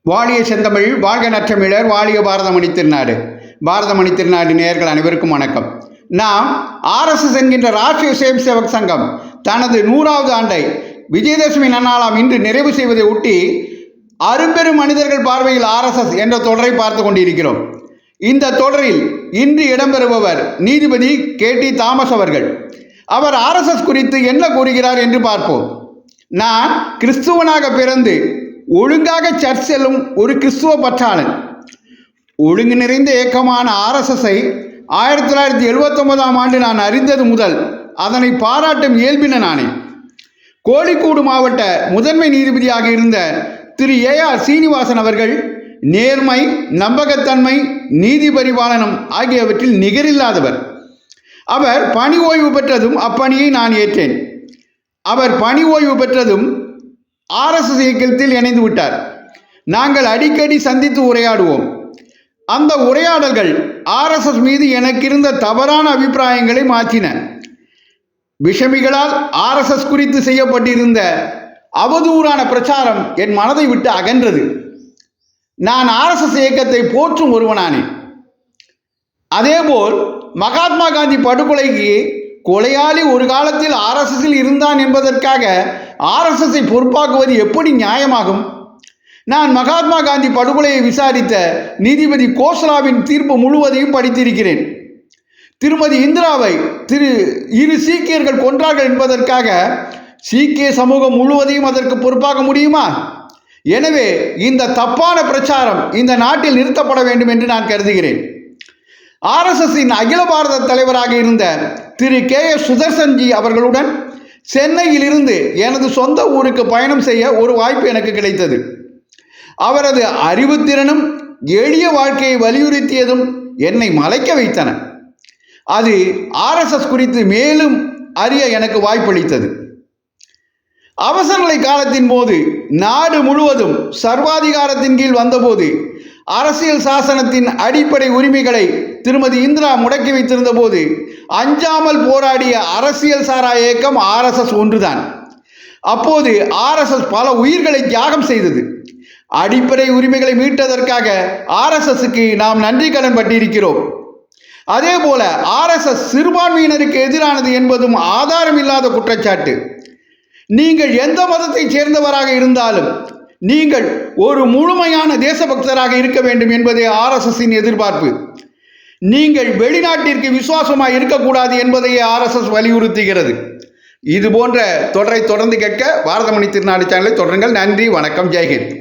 வாழிய செந்தமிழ், வாழ்க நற்றமிழர், வாழிய பாரதமணி திருநாடு. பாரதமணி திருநாடு நேயர்கள் அனைவருக்கும் வணக்கம். நாம் RSS என்கின்ற ராஷ்டிரிய சேவ் சேவக் சங்கம் தனது 100வது ஆண்டை விஜயதசமி நன்னாளாம் இன்று நிறைவு செய்வதை ஒட்டி அரும்பெரும் மனிதர்கள் பார்வையில் RSS என்ற தொடரை பார்த்து கொண்டிருக்கிறோம். இந்த தொடரில் இன்று இடம்பெறுபவர் நீதிபதி KT தாமஸ் அவர்கள். அவர் RSS குறித்து என்ன கூறுகிறார் என்று பார்ப்போம். நான் கிறிஸ்துவனாக பிறந்து ஒழுங்காக சர்ச் செல்லும் ஒரு கிறிஸ்துவ பற்றாளன். ஒழுங்கு நிறைந்த இயக்கமான RSSஐ 1979ஆம் ஆண்டு நான் அறிந்தது முதல் அதனை பாராட்டும் இயல்பின நானே. கோழிக்கூடு மாவட்ட முதன்மை நீதிபதியாக இருந்த திரு AR சீனிவாசன் அவர்கள் நேர்மை, நம்பகத்தன்மை, நீதி பரிபாலனம் ஆகியவற்றில் நிகரில்லாதவர். அவர் பணி ஓய்வு பெற்றதும் அப்பணியை நான் ஏற்றேன். அவர் பணி ஓய்வு பெற்றதும் RSS இயக்கத்தில் இணைந்து விட்டார். நாங்கள் அடிக்கடி சந்தித்து உரையாடுவோம். அந்த உரையாடல்கள் RSS மீது எனக்கு இருந்த தவறான அபிப்பிராயங்களை மாற்றின. விஷமிகளால் RSS குறித்து செய்யப்பட்டிருந்த அவதூறான பிரச்சாரம் என் மனதை விட்டு அகன்றது. நான் RSS இயக்கத்தை போற்றும் ஒருவனானேன். அதேபோல் மகாத்மா காந்தி படுகொலைக்கு கொலையாளி ஒரு காலத்தில் RSSல் இருந்தான் என்பதற்காக RSSஐ பொறுப்பாக்குவது எப்படி நியாயமாகும்? நான் மகாத்மா காந்தி படுகொலையை விசாரித்த நீதிபதி கோஸ்லாவின் தீர்ப்பு முழுவதையும் படித்திருக்கிறேன். திருமதி இந்திராவை இரு சீக்கியர்கள் கொன்றார்கள் என்பதற்காக சீக்கிய சமூகம் முழுவதையும் அதற்கு பொறுப்பாக முடியுமா? எனவே இந்த தப்பான பிரச்சாரம் இந்த நாட்டில் நிறுத்தப்பட வேண்டும் என்று நான் கருதுகிறேன். RSSஇன் அகில பாரத தலைவராக இருந்த திரு KS சுதர்சன்ஜி அவர்களுடன் சென்னையிலிருந்து எனது சொந்த ஊருக்கு பயணம் செய்ய ஒரு வாய்ப்பு எனக்கு கிடைத்தது. அவரது அறிவுத்திறனும் எளிய வாழ்க்கையை வலியுறுத்தியதும் என்னை மலைக்க வைத்தன. அது RSS குறித்து மேலும் அறிய எனக்கு வாய்ப்பளித்தது. அவசரநிலை காலத்தின் போது நாடு முழுவதும் சர்வாதிகாரத்தின் கீழ் வந்தபோது அரசியல் சாசனத்தின் அடிப்படை உரிமைகளை திருமதி இந்திரா முடக்கி வைத்திருந்த போது அஞ்சாமல் போராடிய அரசியல் சாரா இயக்கம் RSS ஒன்றுதான். அப்போது RSS பல உயிர்களை தியாகம் செய்தது. அடிப்படை உரிமைகளை மீட்டதற்காக RSSக்கு நாம் நன்றி கடன் பட்டிருக்கிறோம். அதே போல RSS சிறுபான்மையினருக்கு எதிரானது என்பதும் ஆதாரம் இல்லாத குற்றச்சாட்டு. நீங்கள் எந்த மதத்தை சேர்ந்தவராக இருந்தாலும் நீங்கள் ஒரு முழுமையான தேசபக்தராக இருக்க வேண்டும் என்பதே RSSஇன் எதிர்பார்ப்பு. நீங்கள் வெளிநாட்டிற்கு விசுவாசமாக இருக்கக்கூடாது என்பதையே RSS வலியுறுத்துகிறது. இது போன்ற தொடரை தொடர்ந்து கேட்க பாரதமணி திருநாடு சேனலை தொடருங்கள். நன்றி, வணக்கம், ஜெய்ஹிந்த்.